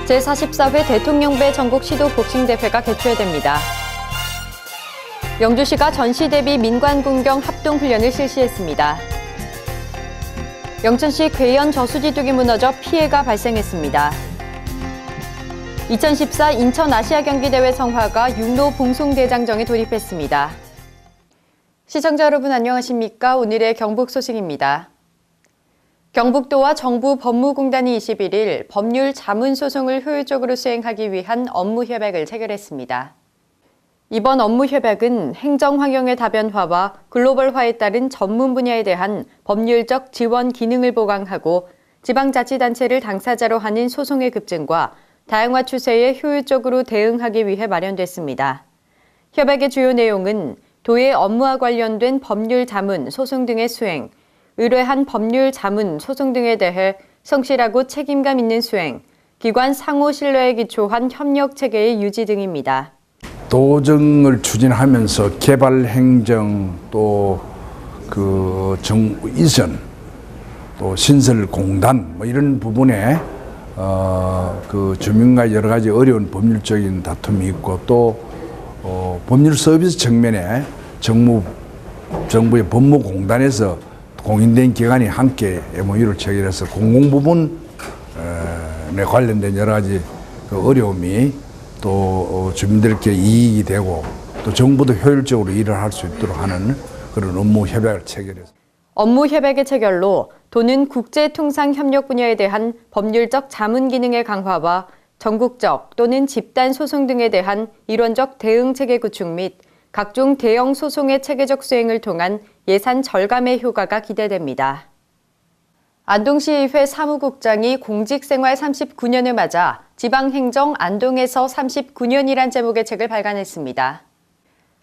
제44회 대통령배 전국 시도 복싱 대회가 개최됩니다. 영주시가 전시 대비 민관 군경 합동 훈련을 실시했습니다. 영천시 괴현 저수지 뚝이 무너져 피해가 발생했습니다. 2014 인천 아시아 경기대회 성화가 육로 봉송대장정에 돌입했습니다. 시청자 여러분 안녕하십니까? 오늘의 경북 소식입니다. 경북도와 정부 법무공단이 21일 법률 자문 소송을 효율적으로 수행하기 위한 업무 협약을 체결했습니다. 이번 업무 협약은 행정 환경의 다변화와 글로벌화에 따른 전문 분야에 대한 법률적 지원 기능을 보강하고 지방자치단체를 당사자로 하는 소송의 급증과 다양화 추세에 효율적으로 대응하기 위해 마련됐습니다. 협약의 주요 내용은 도의 업무와 관련된 법률 자문, 소송 등의 수행, 의뢰한 법률 자문, 소송 등에 대해 성실하고 책임감 있는 수행, 기관 상호 신뢰에 기초한 협력 체계의 유지 등입니다. 도정을 추진하면서 개발 행정 또 정부 이전 또 신설 공단 이런 부분에 주민과 여러 가지 어려운 법률적인 다툼이 있고 또 법률 서비스 측면에 정부의 법무공단에서 공인된 기관이 함께 MOU를 체결해서 공공부문에 관련된 여러 가지 어려움이 또 주민들께 이익이 되고 또 정부도 효율적으로 일을 할 수 있도록 하는 그런 업무 협약을 체결했습니다. 업무 협약의 체결로 도는 국제통상 협력 분야에 대한 법률적 자문 기능의 강화와 전국적 또는 집단 소송 등에 대한 일원적 대응 체계 구축 및 각종 대형 소송의 체계적 수행을 통한 예산 절감의 효과가 기대됩니다. 안동시의회 사무국장이 공직생활 39년을 맞아 지방행정 안동에서 39년이란 제목의 책을 발간했습니다.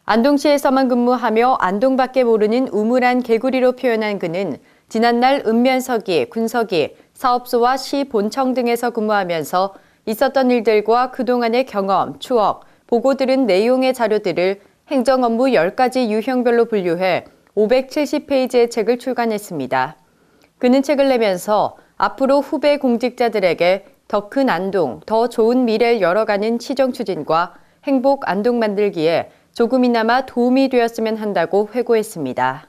안동시에서만 근무하며 안동 밖에 모르는 우물안 개구리로 표현한 그는 지난날 읍면서기, 군서기, 사업소와 시 본청 등에서 근무하면서 있었던 일들과 그동안의 경험, 추억, 보고 들은 내용의 자료들을 행정 업무 10가지 유형별로 분류해 570페이지의 책을 출간했습니다. 그는 책을 내면서 앞으로 후배 공직자들에게 더 큰 안동, 더 좋은 미래를 열어가는 시정 추진과 행복 안동 만들기에 조금이나마 도움이 되었으면 한다고 회고했습니다.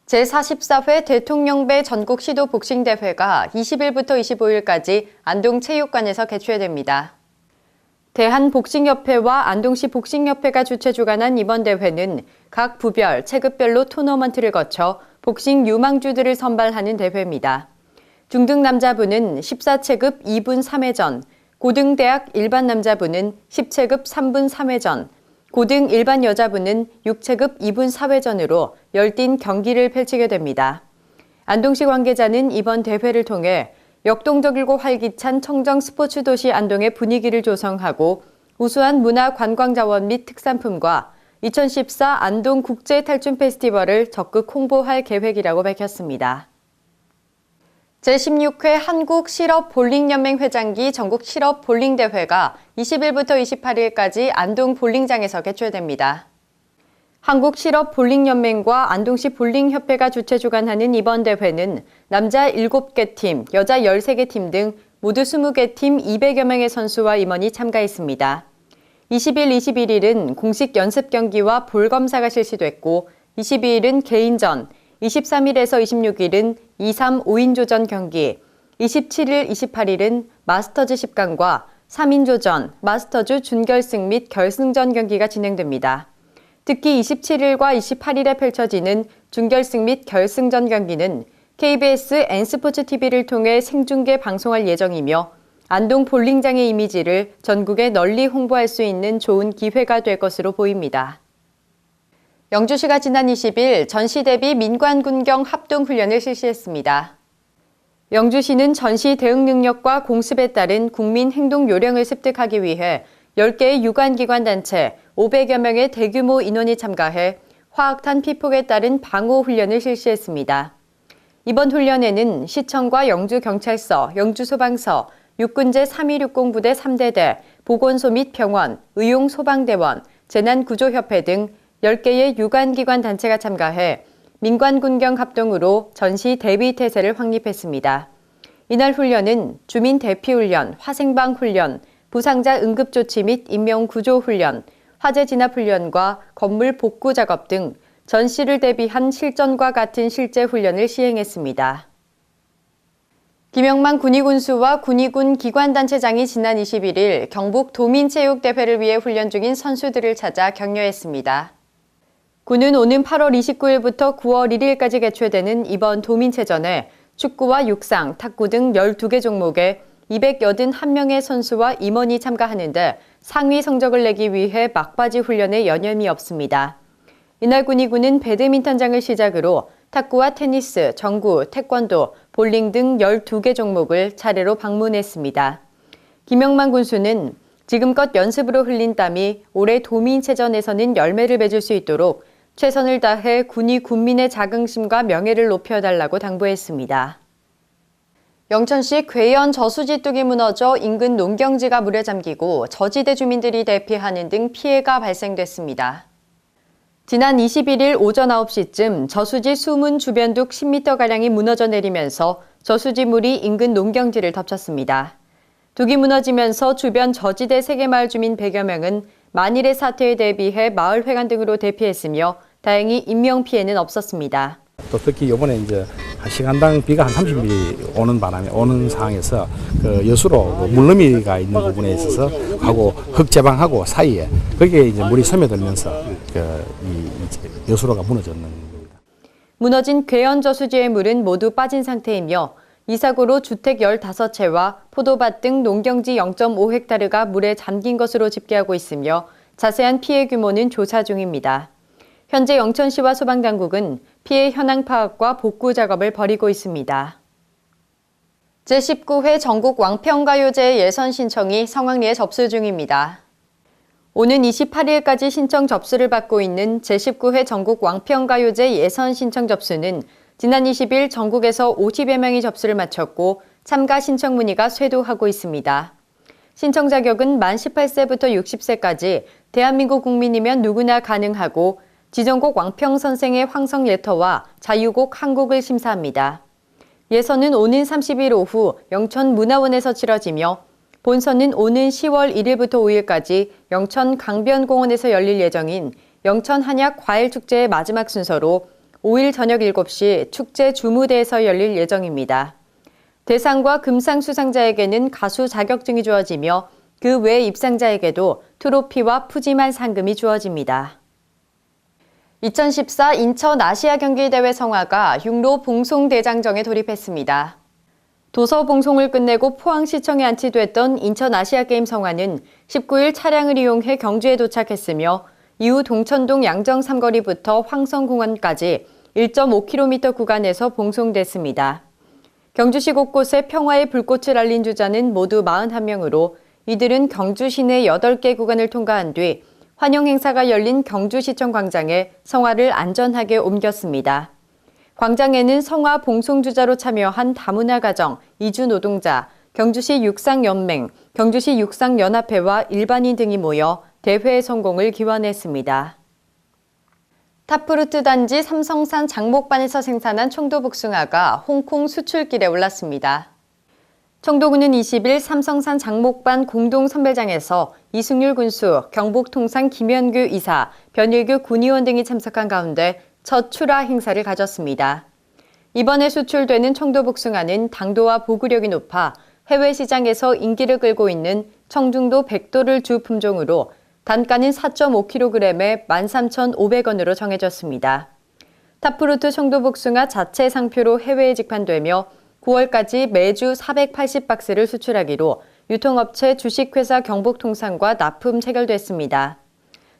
제44회 대통령배 전국 시도 복싱 대회가 20일부터 25일까지 안동체육관에서 개최됩니다. 대한복싱협회와 안동시 복싱협회가 주최 주관한 이번 대회는 각 부별, 체급별로 토너먼트를 거쳐 복싱 유망주들을 선발하는 대회입니다. 중등 남자부는 14체급 2분 3회전, 고등 대학 일반 남자부는 10체급 3분 3회전, 고등 일반 여자부는 6체급 2분 4회전으로 열띤 경기를 펼치게 됩니다. 안동시 관계자는 이번 대회를 통해 역동적이고 활기찬 청정 스포츠 도시 안동의 분위기를 조성하고 우수한 문화 관광 자원 및 특산품과 2014 안동 국제 탈춤 페스티벌을 적극 홍보할 계획이라고 밝혔습니다. 제16회 한국 실업 볼링연맹 회장기 전국 실업 볼링 대회가 20일부터 28일까지 안동 볼링장에서 개최됩니다. 한국 실업 볼링연맹과 안동시 볼링협회가 주최 주관하는 이번 대회는 남자 7개 팀, 여자 13개 팀 등 모두 20개 팀 200여 명의 선수와 임원이 참가했습니다. 20일, 21일은 공식 연습 경기와 볼 검사가 실시됐고 22일은 개인전, 23일에서 26일은 2, 3, 5인조전 경기, 27일, 28일은 마스터즈 10강과 3인조전, 마스터즈 준결승 및 결승전 경기가 진행됩니다. 특히 27일과 28일에 펼쳐지는 준결승 및 결승전 경기는 KBS N스포츠TV를 통해 생중계 방송할 예정이며 안동 볼링장의 이미지를 전국에 널리 홍보할 수 있는 좋은 기회가 될 것으로 보입니다. 영주시가 지난 20일 전시 대비 민관 군경 합동 훈련을 실시했습니다. 영주시는 전시 대응 능력과 공습에 따른 국민 행동 요령을 습득하기 위해 10개의 유관기관 단체 500여 명의 대규모 인원이 참가해 화학탄 피폭에 따른 방호 훈련을 실시했습니다. 이번 훈련에는 시청과 영주경찰서, 영주소방서, 육군제 3260 부대 3대대, 보건소 및 병원, 의용소방대원, 재난구조협회 등 10개의 유관기관 단체가 참가해 민관군경 합동으로 전시 대비 태세를 확립했습니다. 이날 훈련은 주민 대피 훈련, 화생방 훈련, 부상자 응급조치 및 인명구조 훈련, 화재 진압 훈련과 건물 복구 작업 등 전시를 대비한 실전과 같은 실제 훈련을 시행했습니다. 김영만 군의군수와 군의군 기관단체장이 지난 21일 경북 도민체육대회를 위해 훈련 중인 선수들을 찾아 격려했습니다. 군은 오는 8월 29일부터 9월 1일까지 개최되는 이번 도민체전에 축구와 육상, 탁구 등 12개 종목에 281명의 선수와 임원이 참가하는데 상위 성적을 내기 위해 막바지 훈련에 여념이 없습니다. 이날 군의군은 배드민턴장을 시작으로 탁구와 테니스, 정구, 태권도, 볼링 등 12개 종목을 차례로 방문했습니다. 김영만 군수는 지금껏 연습으로 흘린 땀이 올해 도민체전에서는 열매를 맺을 수 있도록 최선을 다해 군이 군민의 자긍심과 명예를 높여달라고 당부했습니다. 영천시 괴현 저수지 뚝이 무너져 인근 농경지가 물에 잠기고 저지대 주민들이 대피하는 등 피해가 발생됐습니다. 지난 21일 오전 9시쯤 저수지 수문 주변 둑 10m가량이 무너져 내리면서 저수지 물이 인근 농경지를 덮쳤습니다. 둑이 무너지면서 주변 저지대 3개 마을 주민 100여 명은 만일의 사태에 대비해 마을 회관 등으로 대피했으며 다행히 인명피해는 없었습니다. 또 특히 이번에 이제 시간당 비가 한 30mm 오는 상황에서 그 여수로 물너미가 있는 부분에 있어서 하고 흙제방하고 사이에 거기에 이제 물이 스며들면서 이 여수로가 무너졌는 겁니다. 무너진 괴현 저수지의 물은 모두 빠진 상태이며 이 사고로 주택 15채와 포도밭 등 농경지 0.5헥타르가 물에 잠긴 것으로 집계하고 있으며 자세한 피해 규모는 조사 중입니다. 현재 영천시와 소방당국은 피해 현황 파악과 복구 작업을 벌이고 있습니다. 제19회 전국 왕평가요제 예선 신청이 성황리에 접수 중입니다. 오는 28일까지 신청 접수를 받고 있는 제19회 전국 왕평가요제 예선 신청 접수는 지난 20일 전국에서 50여 명이 접수를 마쳤고 참가 신청 문의가 쇄도하고 있습니다. 신청 자격은 만 18세부터 60세까지 대한민국 국민이면 누구나 가능하고 지정곡 왕평 선생의 황성 레터와 자유곡 한 곡을 심사합니다. 예선은 오는 30일 오후 영천문화원에서 치러지며 본선은 오는 10월 1일부터 5일까지 영천 강변공원에서 열릴 예정인 영천 한약 과일축제의 마지막 순서로 5일 저녁 7시 축제 주무대에서 열릴 예정입니다. 대상과 금상 수상자에게는 가수 자격증이 주어지며 그 외 입상자에게도 트로피와 푸짐한 상금이 주어집니다. 2014 인천 아시아 경기대회 성화가 흉로 봉송대장정에 돌입했습니다. 도서 봉송을 끝내고 포항시청에 안치됐던 인천 아시아게임 성화는 19일 차량을 이용해 경주에 도착했으며 이후 동천동 양정 삼거리부터 황성공원까지 1.5km 구간에서 봉송됐습니다. 경주시 곳곳에 평화의 불꽃을 알린 주자는 모두 41명으로 이들은 경주 시내 8개 구간을 통과한 뒤 환영 행사가 열린 경주시청 광장에 성화를 안전하게 옮겼습니다. 광장에는 성화 봉송주자로 참여한 다문화 가정, 이주 노동자, 경주시 육상연맹, 경주시 육상연합회와 일반인 등이 모여 대회의 성공을 기원했습니다. 탑프루트 단지 삼성산 장목반에서 생산한 청도복숭아가 홍콩 수출길에 올랐습니다. 청도군은 20일 삼성산 장목반 공동선별장에서 이승률 군수, 경북통상 김현규 이사, 변일규 군의원 등이 참석한 가운데 첫 출하 행사를 가졌습니다. 이번에 수출되는 청도복숭아는 당도와 보구력이 높아 해외 시장에서 인기를 끌고 있는 청중도 100도를 주 품종으로 단가는 4.5kg에 13,500원으로 정해졌습니다. 탑프루트 청도복숭아 자체 상표로 해외에 직판되며 9월까지 매주 480박스를 수출하기로 유통업체 주식회사 경북통상과 납품 체결됐습니다.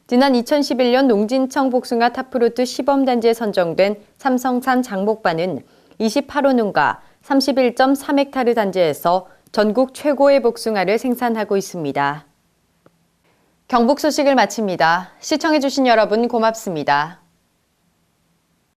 지난 2011년 농진청 복숭아 탑프루트 시범단지에 선정된 삼성산 장목반은 28호 농가 31.3헥타르 단지에서 전국 최고의 복숭아를 생산하고 있습니다. 경북 소식을 마칩니다. 시청해주신 여러분 고맙습니다.